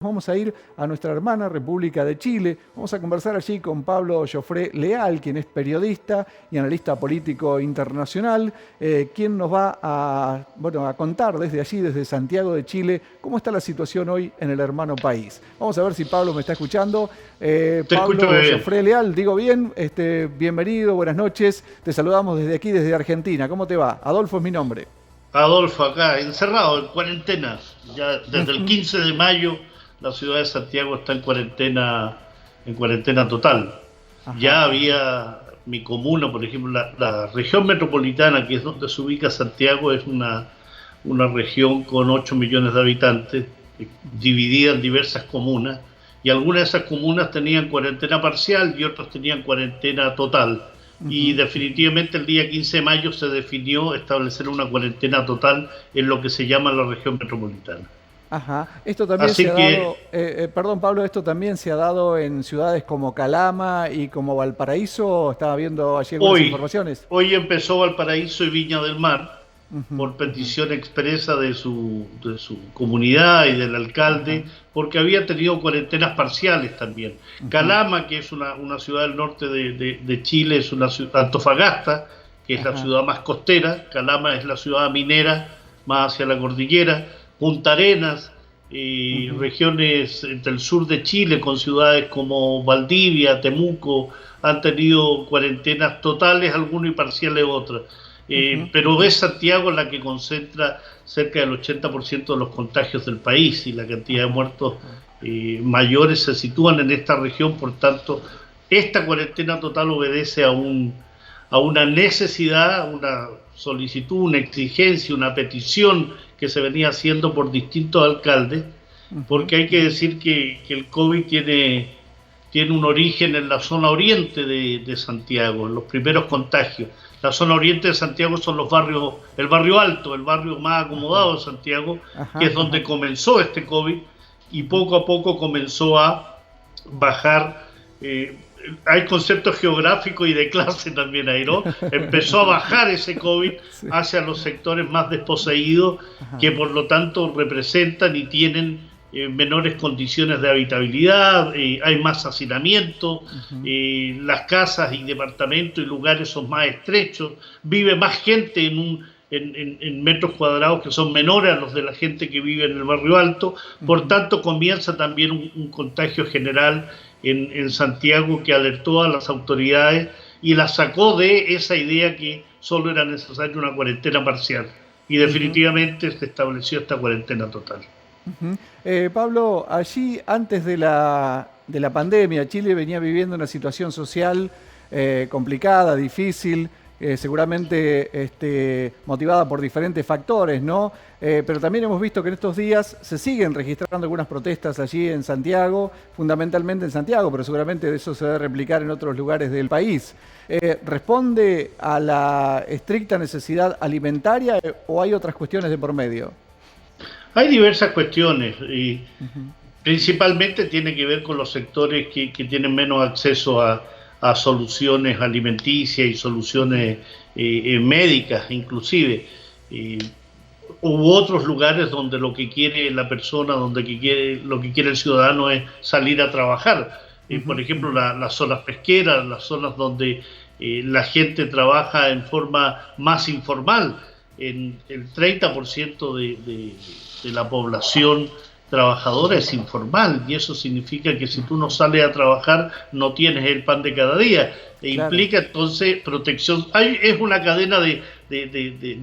Vamos a ir a nuestra hermana República de Chile. Vamos a conversar allí con Pablo Joffre Leal, quien es periodista y analista político internacional, quien nos va a contar desde allí, desde Santiago de Chile, cómo está la situación hoy en el hermano país. Vamos a ver si Pablo me está escuchando. Te Pablo escucho bien. Joffre Leal, digo bien, bienvenido, buenas noches. Te saludamos desde aquí, desde Argentina. ¿Cómo te va? Adolfo es mi nombre. Adolfo acá, encerrado en cuarentena. Ya desde el 15 de mayo la ciudad de Santiago está en cuarentena total. Ajá. Ya había mi comuna, por ejemplo, la región metropolitana, que es donde se ubica Santiago, es una región con 8 millones de habitantes, dividida en diversas comunas, y algunas de esas comunas tenían cuarentena parcial y otras tenían cuarentena total. Y Ujú. definitivamente el día 15 de mayo se definió establecer una cuarentena total en lo que se llama la región metropolitana. Ajá. Esto también se Así ha que dado, perdón Pablo, esto también se ha dado en ciudades como Calama y como Valparaíso. Estaba viendo allí algunas hoy, informaciones. hoy empezó Valparaíso y Viña del Mar Ujú, por ujú. petición expresa de su comunidad y del Ajá. alcalde, porque había tenido cuarentenas parciales también. Ujú. Calama, que es una ciudad del norte de Chile, es una ciudad, Antofagasta, que es la Ajá. ciudad más costera, Calama es la ciudad minera, más hacia la cordillera, Punta Arenas, Ujú, regiones del sur de Chile, con ciudades como Valdivia, Temuco, han tenido cuarentenas totales, algunas y parciales otras. ujú, Pero ujú. es Santiago la que concentra cerca del 80% de los contagios del país y la cantidad de Ajá. muertos Ajá. mayores se sitúan en esta región. Por tanto, esta cuarentena total obedece a una necesidad, una solicitud, una exigencia, una petición que se venía haciendo por distintos alcaldes, Ujú, porque hay que ujú. decir que el COVID tiene un origen en la zona oriente de Santiago, en los primeros Ujú. contagios. La zona oriente de Santiago son los barrios, el barrio alto, el barrio más Ajá. acomodado de Santiago, que Ajá. es donde Ajá. comenzó este COVID, y Ujú. poco a poco comenzó a bajar. eh, Hay conceptos geográficos y de clase también ahí, ¿no? Empezó a bajar ese COVID Sí. hacia los sectores más desposeídos, Ajá. que por lo tanto representan y tienen menores condiciones de habitabilidad, hay más hacinamiento, Ujú. las casas y departamentos y lugares son más estrechos, vive más gente en metros cuadrados que son menores a los de la gente que vive en el barrio alto. Por Ujú. tanto, comienza también un contagio general en Santiago, que alertó a las autoridades y las sacó de esa idea que solo era necesaria una cuarentena parcial. Y Ujú. definitivamente se estableció esta cuarentena total. Ujú. Pablo, allí antes de la pandemia, Chile venía viviendo una situación social complicada, difícil, seguramente motivada por diferentes factores, ¿no? Pero también hemos visto que en estos días se siguen registrando algunas protestas allí en Santiago, fundamentalmente en Santiago, pero seguramente eso se debe replicar en otros lugares del país. ¿Responde a la estricta necesidad alimentaria o hay otras cuestiones de por medio? Hay diversas cuestiones y Ujú. principalmente tiene que ver con los sectores que tienen menos acceso a soluciones alimenticias y Ujú. soluciones médicas inclusive. Eh, Hubo otros lugares donde lo que quiere la persona, lo que quiere el ciudadano es salir a trabajar. Por Ujú, ejemplo, ujú, las zonas pesqueras, las zonas donde la gente trabaja en forma más informal. El 30% de la población trabajadora es informal, y eso significa que si tú no ajá. sales a trabajar no tienes el pan de cada día. Claro. Implica entonces protección. Es una cadena de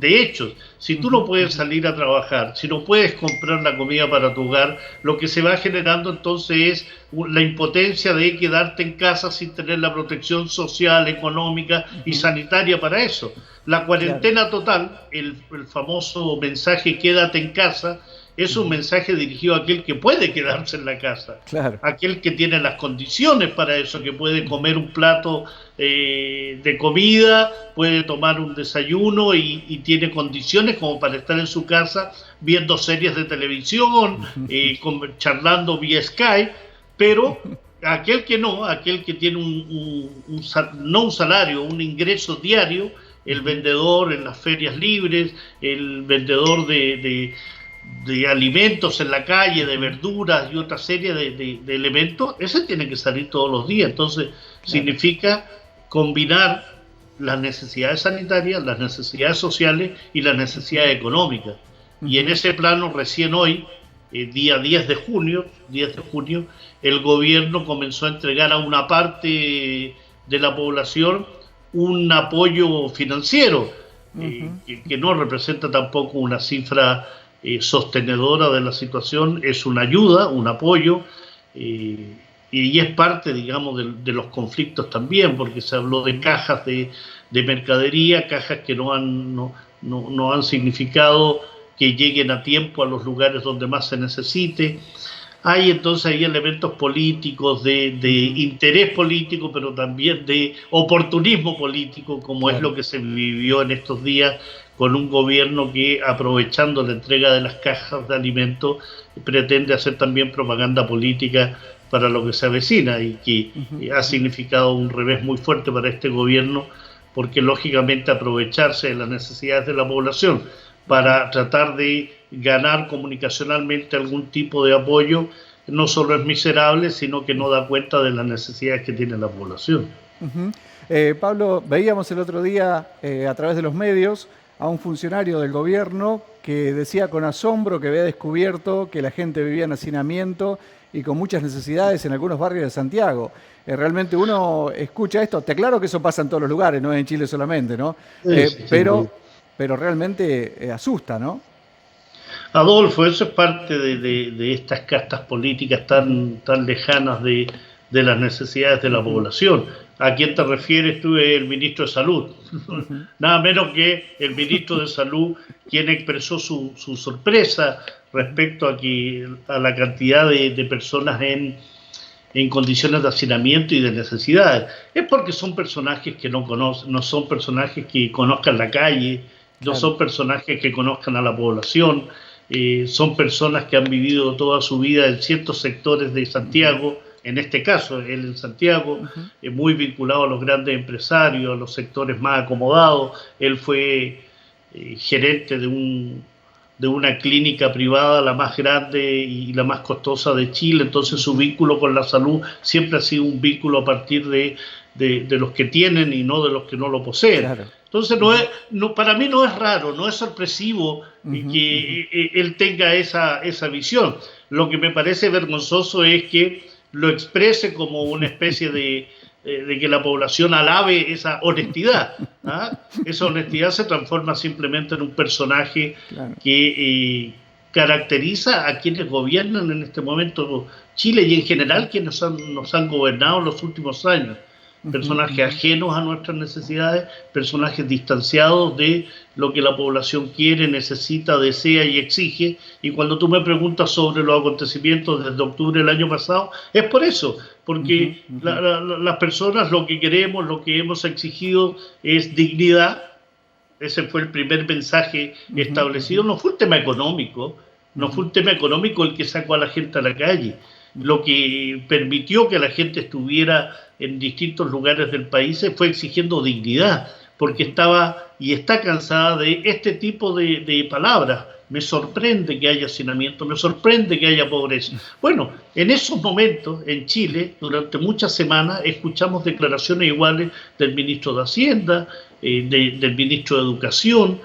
hechos. Si tú Ujú, no puedes ujú, salir a trabajar, si no puedes comprar la comida para tu hogar, lo que se va generando entonces es la impotencia de quedarte en casa sin tener la protección social, económica y ujú. sanitaria para eso. La Claro. cuarentena total, el famoso mensaje quédate en casa, es un Ujú. mensaje dirigido a aquel que puede quedarse en la casa, Claro. aquel que tiene las condiciones para eso, que puede Ujú, comer un plato de comida, puede tomar un desayuno y tiene condiciones como para estar en su casa viendo series de televisión, ujú, charlando vía Skype, pero aquel que no, aquel que tiene no un salario, un ingreso diario, el ujú, vendedor en las ferias libres, el vendedor de alimentos en la calle, de verduras y otra serie de elementos, ese tiene que salir todos los días. Entonces, significa combinar las necesidades sanitarias, las necesidades sociales y las necesidades económicas. Y en ese plano, recién hoy, día 10 de junio, el gobierno comenzó a entregar a una parte de la población un apoyo financiero, que no representa tampoco una cifra sostenedora de la situación, es una ayuda, un apoyo, y es parte, digamos, de los conflictos también, porque se habló de cajas de mercadería, cajas que no han significado que lleguen a tiempo a los lugares donde más se necesite. Hay entonces ahí elementos políticos, de interés político, pero también de oportunismo político, como es lo que se vivió en estos días con un gobierno que, aprovechando la entrega de las cajas de alimentos, pretende hacer también propaganda política para lo que se avecina, y que ha significado un revés muy fuerte para este gobierno, porque lógicamente aprovecharse de las necesidades de la población para tratar de ganar comunicacionalmente algún tipo de apoyo, no solo es miserable, sino que no da cuenta de las necesidades que tiene la población. Pablo, veíamos el otro día a través de los medios a un funcionario del gobierno que decía con asombro que había descubierto que la gente vivía en hacinamiento y con muchas necesidades en algunos barrios de Santiago. Realmente uno escucha esto, te aclaro que eso pasa en todos los lugares, no es en Chile solamente, ¿no? Pero realmente asusta, ¿no? Adolfo, eso es parte de estas castas políticas tan lejanas de las necesidades de la población. ¿A quién te refieres tú? El ministro de Salud. Nada menos que el ministro de Salud, quien expresó su sorpresa respecto a la cantidad de personas en condiciones de hacinamiento y de necesidades. Es porque son personajes que no son personajes que conozcan la calle, no son personajes que conozcan a la población, son personas que han vivido toda su vida en ciertos sectores de Santiago. En este caso, él en Santiago, muy vinculado a los grandes empresarios, a los sectores más acomodados. Él fue gerente de una clínica privada, la más grande y la más costosa de Chile. Entonces su vínculo con la salud siempre ha sido un vínculo a partir de los que tienen y no de los que no lo poseen. Claro. Entonces para mí no es raro, no es sorpresivo que él tenga esa visión. Lo que me parece vergonzoso es que lo exprese como una especie de que la población alabe esa honestidad. Esa honestidad se transforma simplemente en un personaje que caracteriza a quienes gobiernan en este momento Chile y en general quienes nos han gobernado en los últimos años. Personajes ajenos a nuestras necesidades, personajes distanciados de lo que la población quiere, necesita, desea y exige. Y cuando tú me preguntas sobre los acontecimientos desde octubre del año pasado, es por eso, porque las personas lo que queremos, lo que hemos exigido es dignidad. Ese fue el primer mensaje establecido. No fue un tema económico, no fue un tema económico el que sacó a la gente a la calle. Lo que permitió que la gente estuviera en distintos lugares del país fue exigiendo dignidad, porque estaba y está cansada de este tipo de palabras. Me sorprende que haya hacinamiento, me sorprende que haya pobreza. Bueno, en esos momentos en Chile, durante muchas semanas, escuchamos declaraciones iguales del ministro de Hacienda, del ministro de Educación,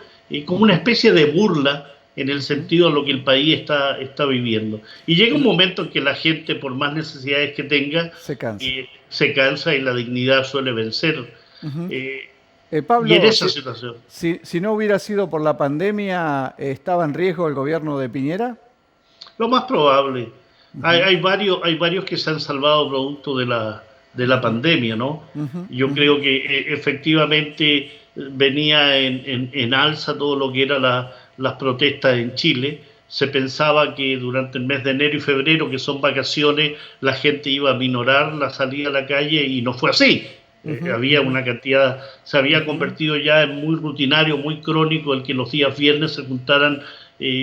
como una especie de burla en el sentido de lo que el país está viviendo. Y llega un momento en que la gente, por más necesidades que tenga, se cansa y la dignidad suele vencer. Pablo, y en esa situación. Si no hubiera sido por la pandemia, ¿estaba en riesgo el gobierno de Piñera? Lo más probable. Hay varios que se han salvado producto de la pandemia, ¿no? Yo creo que efectivamente venía en alza todo lo que era las protestas en Chile. Se pensaba que durante el mes de enero y febrero, que son vacaciones, la gente iba a minorar la salida a la calle y no fue así. Había una cantidad, se había convertido ya en muy rutinario, muy crónico el que los días viernes se juntaran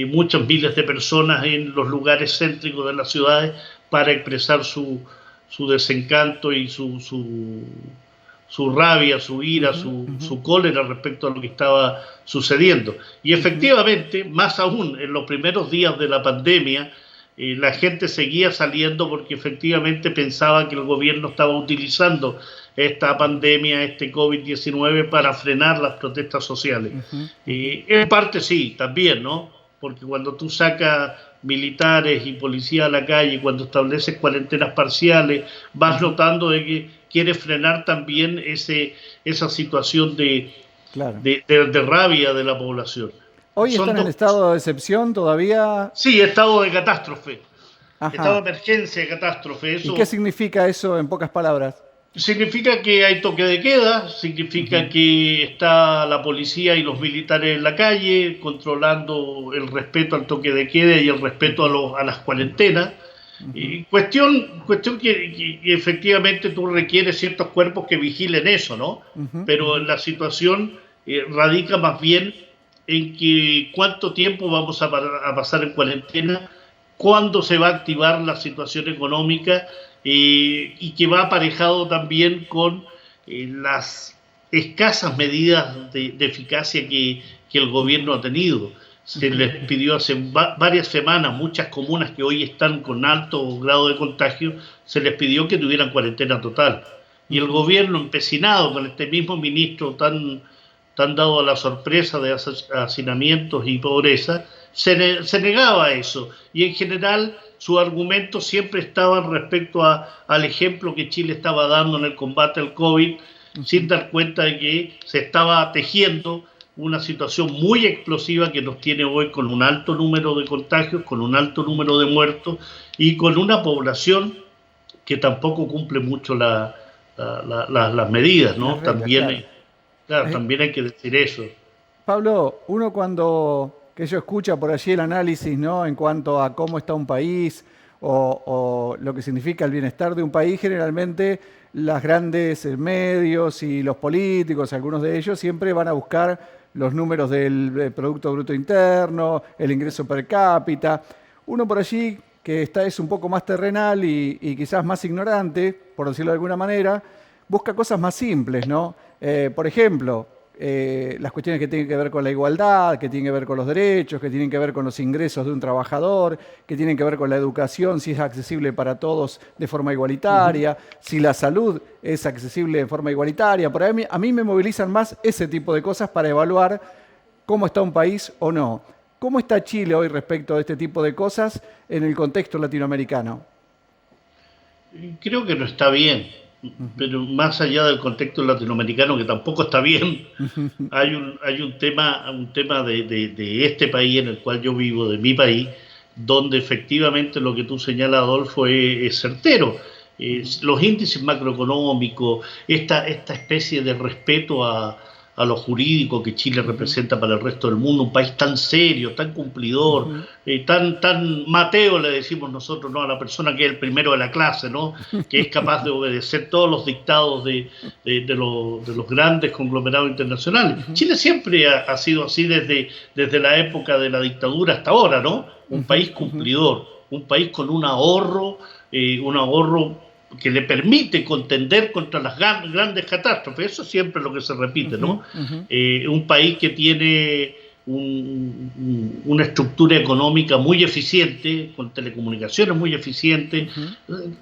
muchas miles de personas en los lugares céntricos de las ciudades para expresar su desencanto y su su rabia, su ira, su cólera respecto a lo que estaba sucediendo. Y efectivamente, más aún en los primeros días de la pandemia, la gente seguía saliendo porque efectivamente pensaba que el gobierno estaba utilizando esta pandemia, este COVID-19, para frenar las protestas sociales. En parte sí, también, ¿no? Porque cuando tú sacas militares y policías a la calle, cuando estableces cuarentenas parciales, vas notando de que quiere frenar también esa situación de rabia de la población. ¿Hoy están en estado de excepción todavía? Sí, estado de catástrofe. Ajá. Estado de emergencia, de catástrofe. Eso, ¿y qué significa eso en pocas palabras? Significa que hay toque de queda, significa que está la policía y los militares en la calle controlando el respeto al toque de queda y el respeto a las cuarentenas. Cuestión que efectivamente tú requieres ciertos cuerpos que vigilen eso, ¿no? Pero la situación radica más bien en que cuánto tiempo vamos a pasar en cuarentena, cuándo se va a activar la situación económica, y que va aparejado también con las escasas medidas de eficacia que el gobierno ha tenido. Se les pidió hace varias semanas, muchas comunas que hoy están con alto grado de contagio, se les pidió que tuvieran cuarentena total. Y el gobierno, empecinado con este mismo ministro tan dado a la sorpresa de hacinamientos y pobreza, se negaba a eso. Y en general sus argumentos siempre estaban respecto al ejemplo que Chile estaba dando en el combate al COVID, sin dar cuenta de que se estaba tejiendo una situación muy explosiva que nos tiene hoy con un alto número de contagios, con un alto número de muertos y con una población que tampoco cumple mucho las medidas, ¿no? Reglas, también, también hay que decir eso. Pablo, uno cuando que yo escucha por allí el análisis, ¿no?, en cuanto a cómo está un país o lo que significa el bienestar de un país, generalmente las grandes medios y los políticos, algunos de ellos, siempre van a buscar los números del Producto Bruto Interno, el ingreso per cápita. Uno por allí que es un poco más terrenal y quizás más ignorante, por decirlo de alguna manera, busca cosas más simples, ¿no? Por ejemplo, las cuestiones que tienen que ver con la igualdad, que tienen que ver con los derechos, que tienen que ver con los ingresos de un trabajador, que tienen que ver con la educación, si es accesible para todos de forma igualitaria, si la salud es accesible de forma igualitaria. Por ahí a mí me movilizan más ese tipo de cosas para evaluar cómo está un país o no. ¿Cómo está Chile hoy respecto a este tipo de cosas en el contexto latinoamericano? Creo que no está bien. Pero más allá del contexto latinoamericano, que tampoco está bien, hay un tema de este país en el cual yo vivo, de mi país, donde efectivamente lo que tú señalas, Adolfo, es certero. Los índices macroeconómicos, esta especie de respeto a lo jurídico que Chile representa para el resto del mundo, un país tan serio, tan cumplidor, tan Mateo, le decimos nosotros, ¿no?, a la persona que es el primero de la clase, ¿no?, que es capaz de obedecer todos los dictados de los grandes conglomerados internacionales. Chile siempre ha sido así desde la época de la dictadura hasta ahora, ¿no? Un país cumplidor, un país con un ahorro que le permite contender contra las grandes catástrofes. Eso siempre es lo que se repite, ¿no? Un país que tiene una estructura económica muy eficiente, con telecomunicaciones muy eficientes,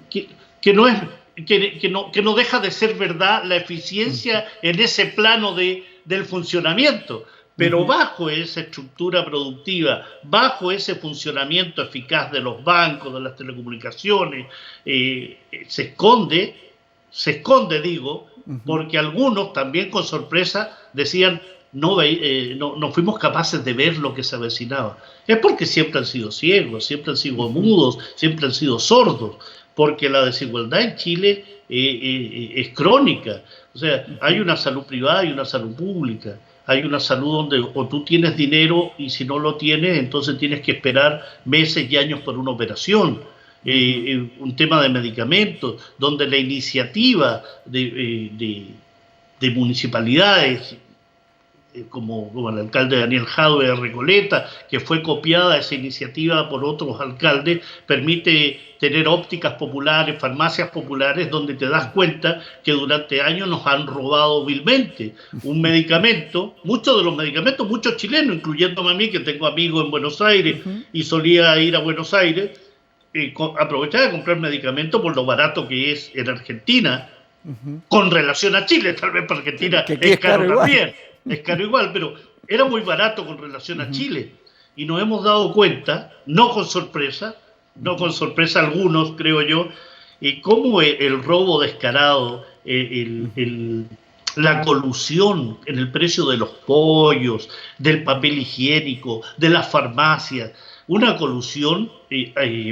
que no deja de ser verdad la eficiencia en ese plano del funcionamiento. Pero bajo esa estructura productiva, bajo ese funcionamiento eficaz de los bancos, de las telecomunicaciones, se esconde, porque algunos también con sorpresa decían no fuimos capaces de ver lo que se avecinaba. Es porque siempre han sido ciegos, siempre han sido mudos, siempre han sido sordos, porque la desigualdad en Chile es crónica. O sea, hay una salud privada y una salud pública. Hay una salud donde o tú tienes dinero y si no lo tienes, entonces tienes que esperar meses y años por una operación. Un tema de medicamentos, donde la iniciativa de municipalidades como el alcalde Daniel Jadwe de Recoleta, que fue copiada esa iniciativa por otros alcaldes, permite tener ópticas populares, farmacias populares, donde te das cuenta que durante años nos han robado vilmente un medicamento, muchos de los medicamentos, muchos chilenos, incluyéndome a mí, que tengo amigos en Buenos Aires y solía ir a Buenos Aires, aprovechaba de comprar medicamentos por lo barato que es en Argentina, con relación a Chile. Tal vez para Argentina es caro también, es caro igual, pero era muy barato con relación a Chile. Y nos hemos dado cuenta, no con sorpresa algunos, creo yo, cómo el robo descarado, la colusión en el precio de los pollos, del papel higiénico, de las farmacias, una colusión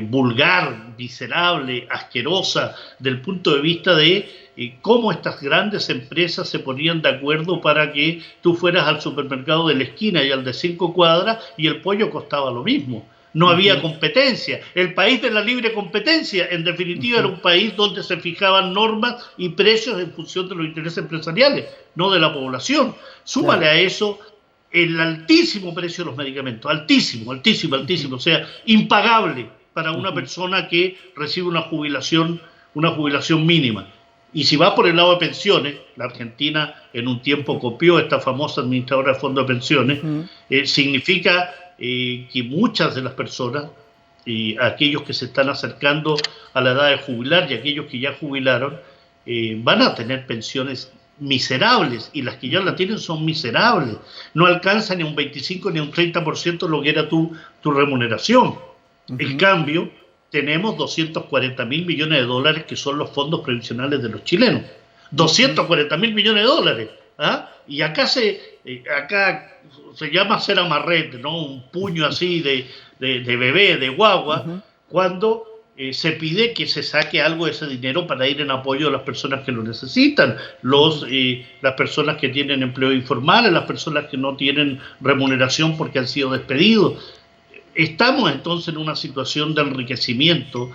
vulgar, miserable, asquerosa, del punto de vista de cómo estas grandes empresas se ponían de acuerdo para que tú fueras al supermercado de la esquina y al de 5 cuadras y el pollo costaba lo mismo. No había competencia. El país de la libre competencia, en definitiva, era un país donde se fijaban normas y precios en función de los intereses empresariales, no de la población. Súmale a eso el altísimo precio de los medicamentos, altísimo, o sea, impagable para una persona que recibe una jubilación mínima. Y si va por el lado de pensiones, la Argentina en un tiempo copió esta famosa administradora de fondos de pensiones, significa que muchas de las personas, aquellos que se están acercando a la edad de jubilar y aquellos que ya jubilaron, van a tener pensiones miserables, y las que ya la tienen son miserables, no alcanzan ni un 25 ni un 30% lo que era tu remuneración. En cambio, tenemos 240.000 millones de dólares que son los fondos previsionales de los chilenos. 240.000 millones de dólares. Y acá se llama hacer amarrete, ¿no? Un puño así de bebé, de guagua, cuando se pide que se saque algo de ese dinero para ir en apoyo a las personas que lo necesitan, las personas que tienen empleo informal, las personas que no tienen remuneración porque han sido despedidos. Estamos entonces en una situación de enriquecimiento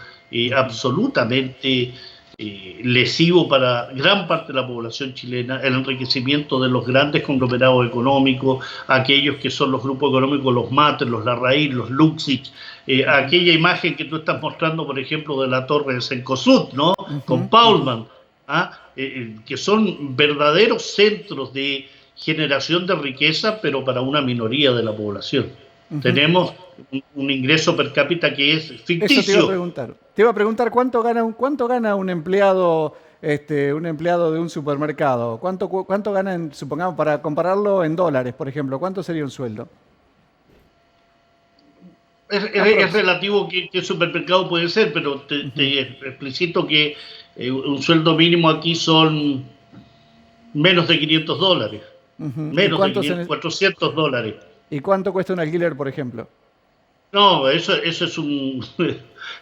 absolutamente lesivo para gran parte de la población chilena, el enriquecimiento de los grandes conglomerados económicos, aquellos que son los grupos económicos, los Mater, los Larraín, los Luxich, aquella imagen que tú estás mostrando, por ejemplo, de la torre de Cencosud, ¿no? Con Paulman, que son verdaderos centros de generación de riqueza, pero para una minoría de la población. Tenemos un ingreso per cápita que es ficticio. Eso te iba a preguntar. Te iba a preguntar cuánto gana un empleado de un supermercado. ¿Cuánto gana, supongamos, para compararlo en dólares, por ejemplo? ¿Cuánto sería un sueldo? Es relativo qué supermercado puede ser, pero te explicito que un sueldo mínimo aquí son menos de $500. Menos de 500, $400. ¿Y cuánto cuesta un alquiler, por ejemplo? No, eso es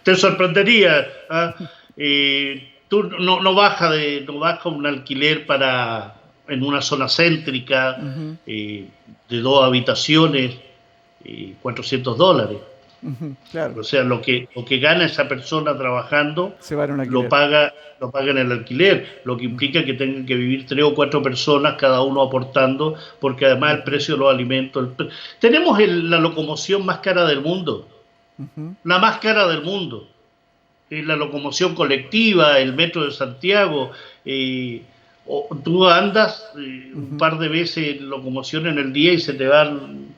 te sorprendería. Tú no baja un alquiler en una zona céntrica de 2 habitaciones, $400. Claro. O sea, lo que gana esa persona trabajando lo paga en el alquiler, lo que implica que tengan que vivir 3 o 4 personas, cada uno aportando, porque además el precio de los alimentos... Tenemos la locomoción más cara del mundo, la más cara del mundo, la locomoción colectiva, el metro de Santiago. Tú andas un par de veces en locomoción en el día y se te van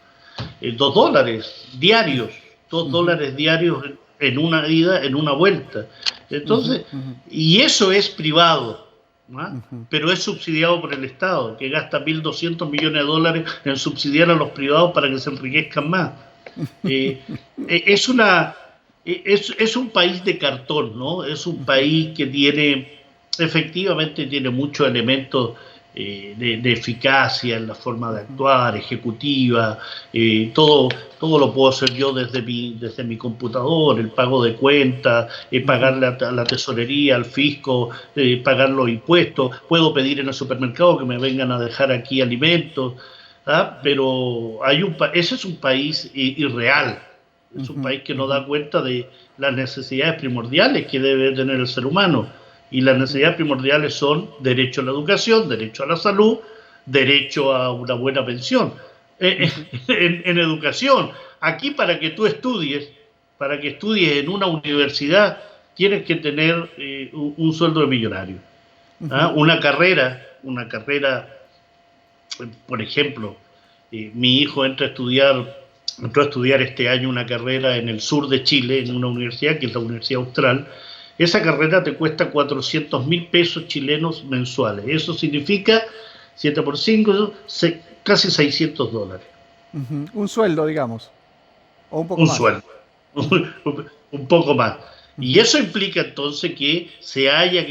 $2 diarios. $2 diarios en una ida, en una vuelta. Entonces, y eso es privado, ¿no? Pero es subsidiado por el Estado, que gasta $1.200 millones en subsidiar a los privados para que se enriquezcan más. Es un país de cartón, ¿no? Es un país que efectivamente tiene muchos elementos de eficacia en la forma de actuar, ejecutiva, todo lo puedo hacer yo desde mi computador, el pago de cuentas, pagarle a la tesorería, al fisco, pagar los impuestos, puedo pedir en el supermercado que me vengan a dejar aquí alimentos, pero ese es un país irreal, es un país que no da cuenta de las necesidades primordiales que debe tener el ser humano. Y las necesidades primordiales son derecho a la educación, derecho a la salud, derecho a una buena pensión. En educación, aquí para que estudies en una universidad, tienes que tener un sueldo de millonario. Una carrera, por ejemplo, mi hijo entró a estudiar este año una carrera en el sur de Chile, en una universidad que es la Universidad Austral. Esa carrera te cuesta 400.000 pesos chilenos mensuales. Eso significa, 7 por 5, casi $600. Un sueldo, digamos. O un poco más. Un sueldo. Un poco más. Y eso implica entonces que se haya,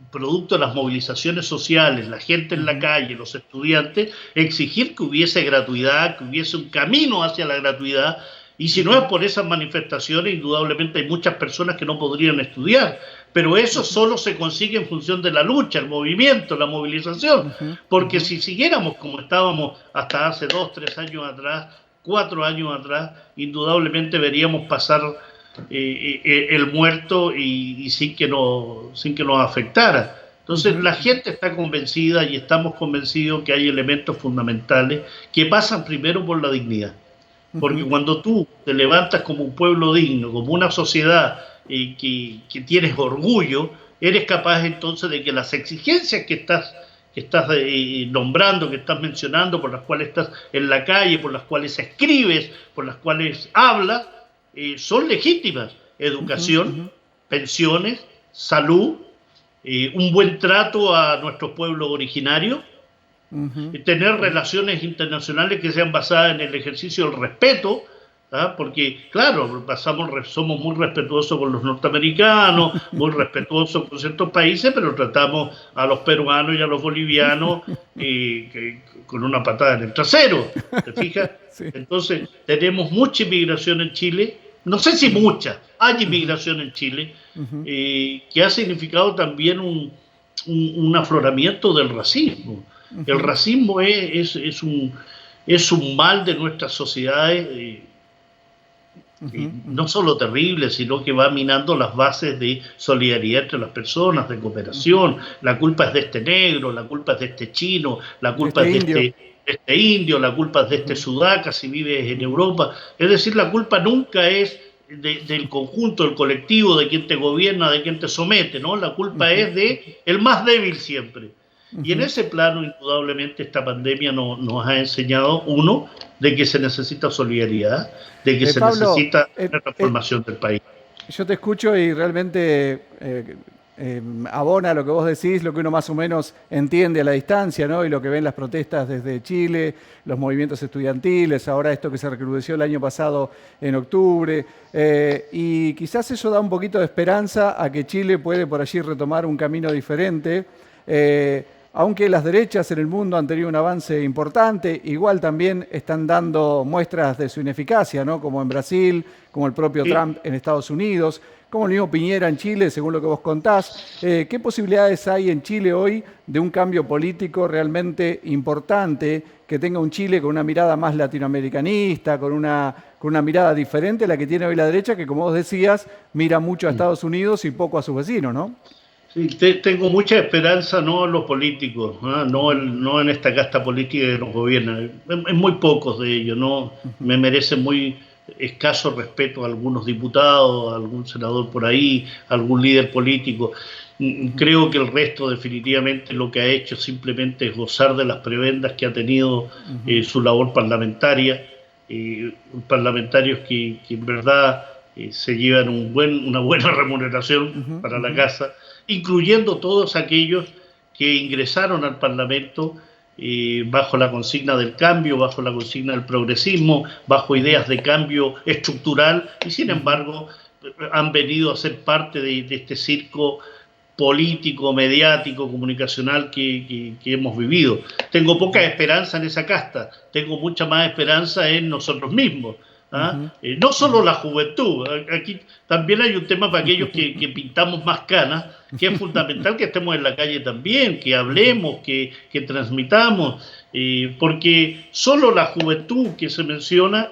producto de las movilizaciones sociales, la gente en la calle, los estudiantes, exigir que hubiese gratuidad, que hubiese un camino hacia la gratuidad. Y si no es por esas manifestaciones, indudablemente hay muchas personas que no podrían estudiar. Pero eso solo se consigue en función de la lucha, el movimiento, la movilización. Porque si siguiéramos como estábamos hasta hace 2, 3 años atrás, 4 años atrás, indudablemente veríamos pasar el muerto y sin que nos afectara. Entonces la gente está convencida y estamos convencidos que hay elementos fundamentales que pasan primero por la dignidad. Porque cuando tú te levantas como un pueblo digno, como una sociedad que tienes orgullo, eres capaz entonces de que las exigencias que estás nombrando, que estás mencionando, por las cuales estás en la calle, por las cuales escribes, por las cuales hablas, son legítimas. Educación, pensiones, salud, un buen trato a nuestros pueblos originarios, tener relaciones internacionales que sean basadas en el ejercicio del respeto, porque claro, somos muy respetuosos con los norteamericanos, muy respetuosos con ciertos países, pero tratamos a los peruanos y a los bolivianos con una patada en el trasero, ¿te fijas? Sí. Entonces tenemos mucha inmigración en Chile, no sé si mucha, hay inmigración en Chile, que ha significado también un afloramiento del racismo. El racismo es un mal de nuestras sociedades, no solo terrible, sino que va minando las bases de solidaridad entre las personas, de cooperación. La culpa es de este negro, la culpa es de este chino, la culpa es de este indio, la culpa es de este sudaca si vives en Europa. Es decir, la culpa nunca es del conjunto, del colectivo, de quien te gobierna, de quien te somete, ¿no? La culpa es de el más débil siempre. Y en ese plano, indudablemente, esta pandemia nos ha enseñado, uno, de que se necesita solidaridad, de que se necesita una transformación del país. Yo te escucho y realmente abona lo que vos decís, lo que uno más o menos entiende a la distancia, ¿no? Y lo que ven las protestas desde Chile, los movimientos estudiantiles, ahora esto que se recrudeció el año pasado en octubre. Y quizás eso da un poquito de esperanza a que Chile puede por allí retomar un camino diferente. Aunque las derechas en el mundo han tenido un avance importante, igual también están dando muestras de su ineficacia, ¿no? Como en Brasil, como el propio Trump en Estados Unidos, como el mismo Piñera en Chile, según lo que vos contás. ¿Qué posibilidades hay en Chile hoy de un cambio político realmente importante, que tenga un Chile con una mirada más latinoamericanista, con una mirada diferente a la que tiene hoy la derecha, que como vos decías, mira mucho a Estados Unidos y poco a sus vecinos, ¿no? Sí, tengo mucha esperanza, no en los políticos, no en esta casta política que nos gobierna, en muy pocos de ellos, ¿no? Me merecen muy escaso respeto a algunos diputados, a algún senador por ahí, a algún líder político. Creo que el resto definitivamente lo que ha hecho simplemente es gozar de las prebendas que ha tenido su labor parlamentaria, parlamentarios que en verdad se llevan una buena remuneración para la casa, incluyendo todos aquellos que ingresaron al Parlamento bajo la consigna del cambio, bajo la consigna del progresismo, bajo ideas de cambio estructural, y sin embargo han venido a ser parte de este circo político, mediático, comunicacional que hemos vivido. Tengo poca esperanza en esa casta, tengo mucha más esperanza en nosotros mismos. No solo la juventud, aquí también hay un tema para aquellos que pintamos más canas, que es fundamental que estemos en la calle también, que hablemos, que transmitamos, porque solo la juventud que se menciona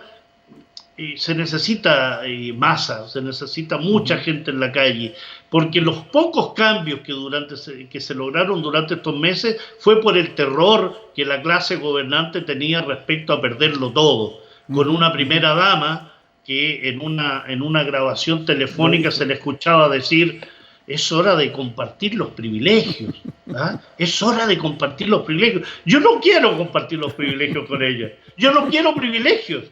se necesita masa, se necesita mucha gente en la calle, porque los pocos cambios que se lograron durante estos meses fue por el terror que la clase gobernante tenía respecto a perderlo todo, con una primera dama que en una grabación telefónica se le escuchaba decir: es hora de compartir los privilegios, ¿ah? Es hora de compartir los privilegios. Yo no quiero compartir los privilegios con ella, yo no quiero privilegios.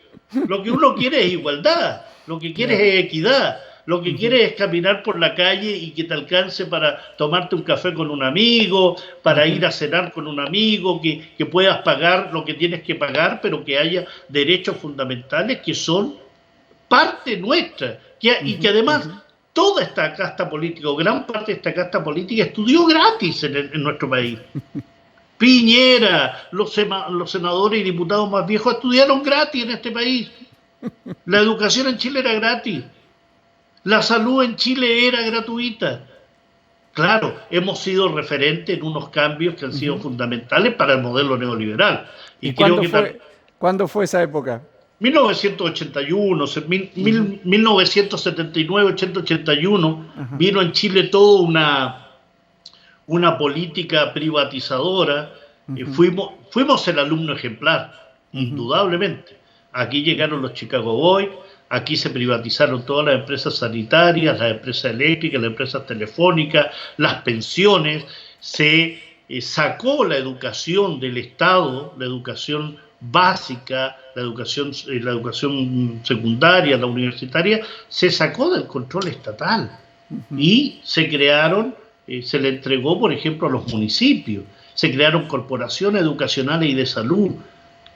Lo que uno quiere es igualdad, lo que quiere es equidad, lo que quiere es caminar por la calle y que te alcance para tomarte un café con un amigo, para ir a cenar con un amigo, que puedas pagar lo que tienes que pagar, pero que haya derechos fundamentales que son parte nuestra, y que además toda esta casta política, o gran parte de esta casta política, estudió gratis en nuestro país. Piñera, los senadores y diputados más viejos estudiaron gratis en este país. La educación en Chile era gratis. La salud en Chile era gratuita. Claro, hemos sido referentes en unos cambios que han sido fundamentales para el modelo neoliberal. ¿Y cuándo fue esa época? 1981, 1979, 81, vino en Chile toda una política privatizadora. Fuimos el alumno ejemplar, indudablemente. Aquí llegaron los Chicago Boys, aquí se privatizaron todas las empresas sanitarias, las empresas eléctricas, las empresas telefónicas, las pensiones, se sacó la educación del Estado, la educación básica, la educación secundaria, la universitaria, se sacó del control estatal y se crearon, se le entregó, por ejemplo, a los municipios, se crearon corporaciones educacionales y de salud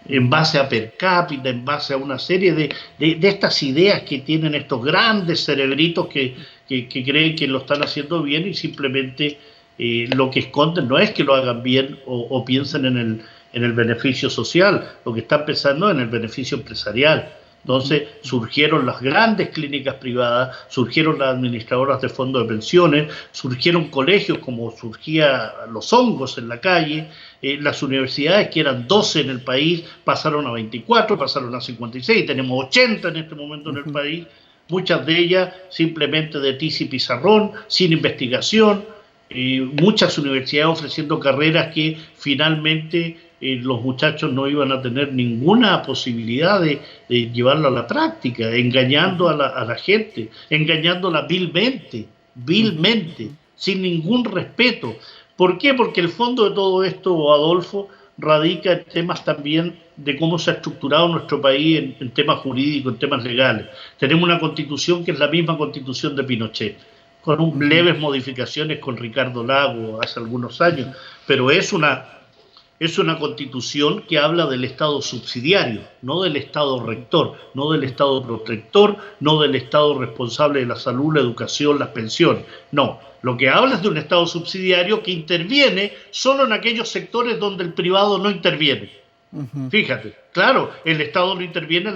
en base a per cápita, en base a una serie de estas ideas que tienen estos grandes cerebritos que creen que lo están haciendo bien y simplemente lo que esconden no es que lo hagan bien o piensen en el beneficio social, lo que están pensando en el beneficio empresarial. Entonces surgieron las grandes clínicas privadas, surgieron las administradoras de fondos de pensiones, surgieron colegios como surgían los hongos en la calle, las universidades, que eran 12 en el país, pasaron a 24, pasaron a 56, tenemos 80 en este momento en el país, muchas de ellas simplemente de tiza y pizarrón, sin investigación, muchas universidades ofreciendo carreras que finalmente los muchachos no iban a tener ninguna posibilidad de llevarlo a la práctica, engañando a la gente, engañándola vilmente, sin ningún respeto. ¿Por qué? Porque el fondo de todo esto, Adolfo, radica en temas también de cómo se ha estructurado nuestro país en temas jurídicos, en temas legales. Tenemos una constitución que es la misma constitución de Pinochet, con leves modificaciones con Ricardo Lagos hace algunos años, pero es una constitución que habla del Estado subsidiario, no del Estado rector, no del Estado protector, no del Estado responsable de la salud, la educación, las pensiones. No, lo que habla es de un Estado subsidiario que interviene solo en aquellos sectores donde el privado no interviene. Fíjate, claro, el Estado no interviene,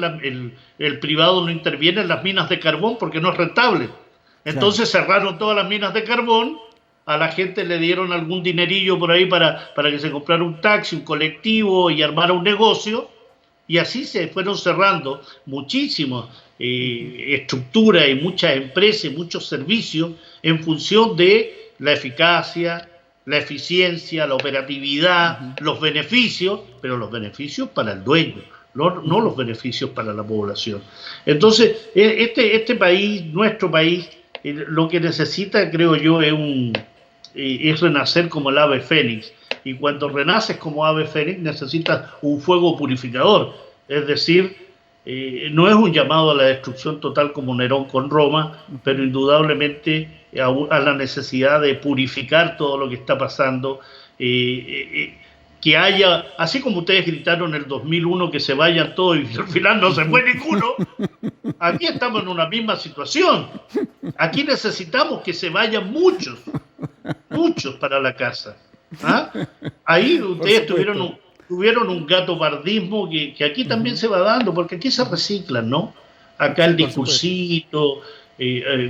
el privado no interviene en las minas de carbón porque no es rentable. Entonces cerraron todas las minas de carbón. A la gente le dieron algún dinerillo por ahí para que se comprara un taxi, un colectivo y armara un negocio, y así se fueron cerrando muchísimas estructuras y muchas empresas y muchos servicios en función de la eficacia, la eficiencia, la operatividad, los beneficios, pero los beneficios para el dueño, no los beneficios para la población. Entonces, este país, nuestro país, lo que necesita, creo yo, es renacer como el ave fénix, y cuando renaces como ave fénix necesitas un fuego purificador, es decir, no es un llamado a la destrucción total como Nerón con Roma, pero indudablemente a la necesidad de purificar todo lo que está pasando, que haya, así como ustedes gritaron en el 2001 que se vayan todos y al final no se fue ninguno, aquí estamos en una misma situación. Aquí necesitamos que se vayan muchos para la casa. ¿Ah? Ahí ustedes tuvieron un gatobardismo que aquí también se va dando, porque aquí se reciclan, ¿no? Acá el discursito,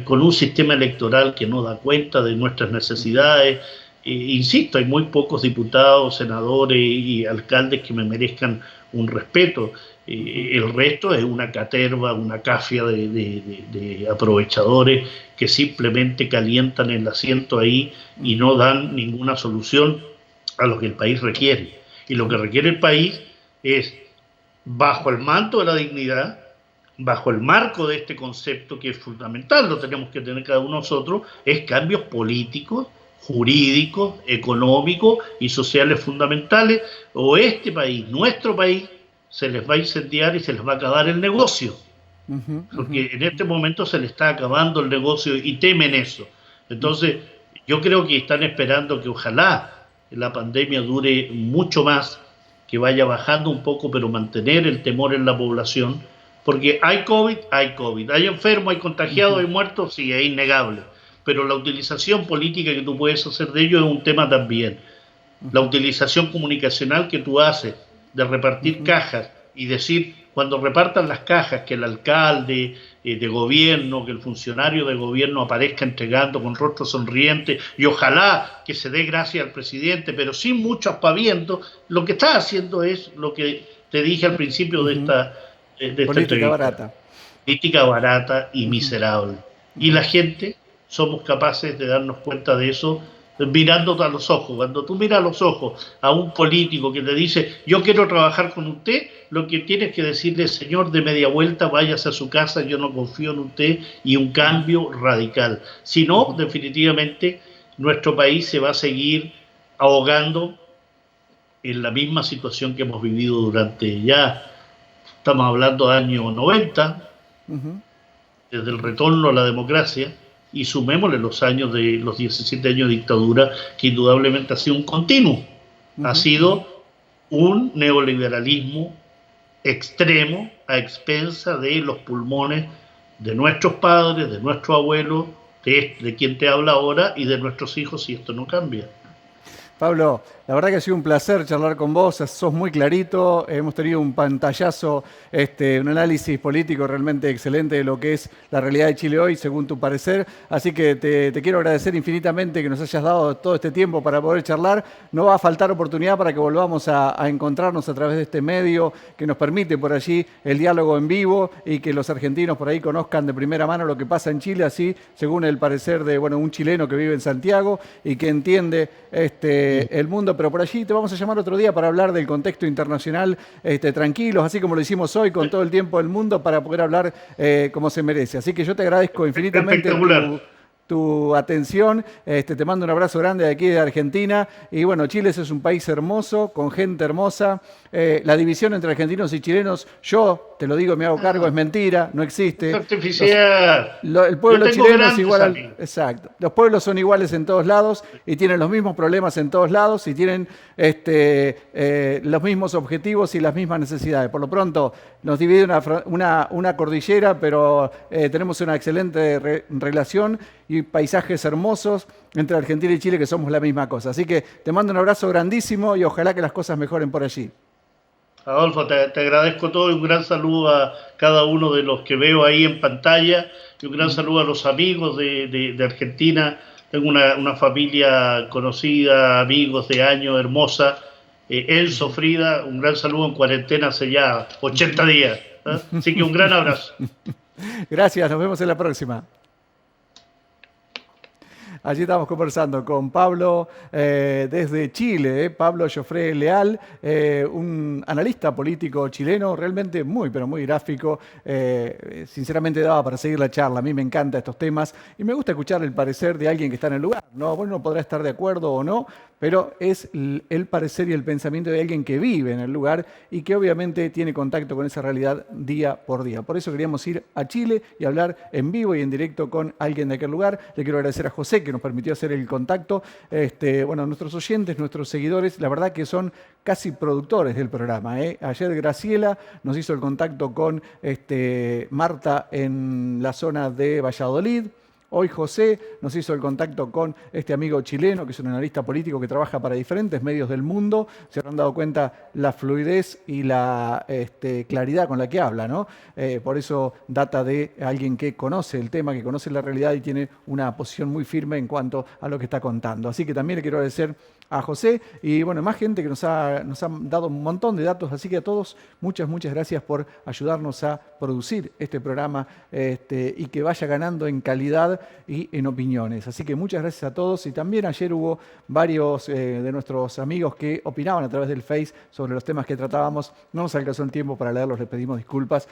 con un sistema electoral que no da cuenta de nuestras necesidades. Insisto, hay muy pocos diputados, senadores y alcaldes que me merezcan un respeto. El resto es una caterva, una cafia de aprovechadores que simplemente calientan el asiento ahí y no dan ninguna solución a lo que el país requiere. Y lo que requiere el país es, bajo el manto de la dignidad, bajo el marco de este concepto que es fundamental, lo tenemos que tener cada uno de nosotros, es cambios políticos, jurídicos, económicos y sociales fundamentales, o este país, nuestro país, se les va a incendiar y se les va a acabar el negocio. Porque en este momento se les está acabando el negocio y temen eso. Entonces, yo creo que están esperando que ojalá la pandemia dure mucho más, que vaya bajando un poco, pero mantener el temor en la población, porque hay COVID, hay enfermos, hay contagiados, hay muertos, sí, es innegable, pero la utilización política que tú puedes hacer de ello es un tema también. La utilización comunicacional que tú haces de repartir cajas y decir, cuando repartan las cajas, que el alcalde de gobierno, que el funcionario de gobierno aparezca entregando con rostro sonriente, y ojalá que se dé gracias al presidente, pero sin mucho aspaviento, lo que está haciendo es lo que te dije al principio de esta política barata. Política barata y miserable. Y la gente somos capaces de darnos cuenta de eso mirándote a los ojos. Cuando tú miras a los ojos a un político que te dice, yo quiero trabajar con usted, lo que tienes que decirle, señor, de media vuelta, váyase a su casa, yo no confío en usted, y un cambio radical. Si no, definitivamente, nuestro país se va a seguir ahogando en la misma situación que hemos vivido durante ya, estamos hablando de años 90, desde el retorno a la democracia, y sumémosle los años de los 17 años de dictadura, que indudablemente ha sido un continuo. Ha sido un neoliberalismo extremo a expensa de los pulmones de nuestros padres, de nuestros abuelos, de quien te habla ahora y de nuestros hijos, si esto no cambia. Pablo, la verdad que ha sido un placer charlar con vos, sos muy clarito, hemos tenido un pantallazo, un análisis político realmente excelente de lo que es la realidad de Chile hoy, según tu parecer, así que te quiero agradecer infinitamente que nos hayas dado todo este tiempo para poder charlar. No va a faltar oportunidad para que volvamos a encontrarnos a través de este medio que nos permite por allí el diálogo en vivo y que los argentinos por ahí conozcan de primera mano lo que pasa en Chile, así según el parecer de un chileno que vive en Santiago y que entiende el mundo, pero por allí te vamos a llamar otro día para hablar del contexto internacional tranquilos, así como lo hicimos hoy con todo el tiempo del mundo para poder hablar como se merece. Así que yo te agradezco infinitamente tu atención, te mando un abrazo grande de aquí de Argentina y bueno, Chile es un país hermoso, con gente hermosa, la división entre argentinos y chilenos, yo te lo digo, me hago cargo, es mentira, no existe. Es artificial. El pueblo chileno es igual exacto. Los pueblos son iguales en todos lados y tienen los mismos problemas en todos lados y tienen los mismos objetivos y las mismas necesidades. Por lo pronto nos divide una cordillera, pero tenemos una excelente relación y paisajes hermosos entre Argentina y Chile que somos la misma cosa. Así que te mando un abrazo grandísimo y ojalá que las cosas mejoren por allí. Adolfo, te agradezco todo y un gran saludo a cada uno de los que veo ahí en pantalla y un gran saludo a los amigos de Argentina. Tengo una familia conocida, amigos de años, hermosa. Enzo, Frida, un gran saludo en cuarentena hace ya 80 días. Así que un gran abrazo. Gracias, nos vemos en la próxima. Allí estamos conversando con Pablo desde Chile, Pablo Joffre Leal, un analista político chileno, realmente muy, pero muy gráfico. Sinceramente daba para seguir la charla. A mí me encantan estos temas y me gusta escuchar el parecer de alguien que está en el lugar. No, bueno, no podrá estar de acuerdo o no, pero es el parecer y el pensamiento de alguien que vive en el lugar y que obviamente tiene contacto con esa realidad día por día. Por eso queríamos ir a Chile y hablar en vivo y en directo con alguien de aquel lugar. Le quiero agradecer a José que nos permitió hacer el contacto. Nuestros oyentes, nuestros seguidores, la verdad que son casi productores del programa. Ayer Graciela nos hizo el contacto con Marta en la zona de Valladolid. Hoy José nos hizo el contacto con este amigo chileno, que es un analista político que trabaja para diferentes medios del mundo. Se habrán dado cuenta la fluidez y la claridad con la que habla, ¿no? Por eso data de alguien que conoce el tema, que conoce la realidad y tiene una posición muy firme en cuanto a lo que está contando. Así que también le quiero agradecer a José y bueno, más gente que nos ha dado un montón de datos, así que a todos muchas gracias por ayudarnos a producir este programa y que vaya ganando en calidad y en opiniones. Así que muchas gracias a todos y también ayer hubo varios de nuestros amigos que opinaban a través del Face sobre los temas que tratábamos. No nos alcanzó el tiempo para leerlos, les pedimos disculpas,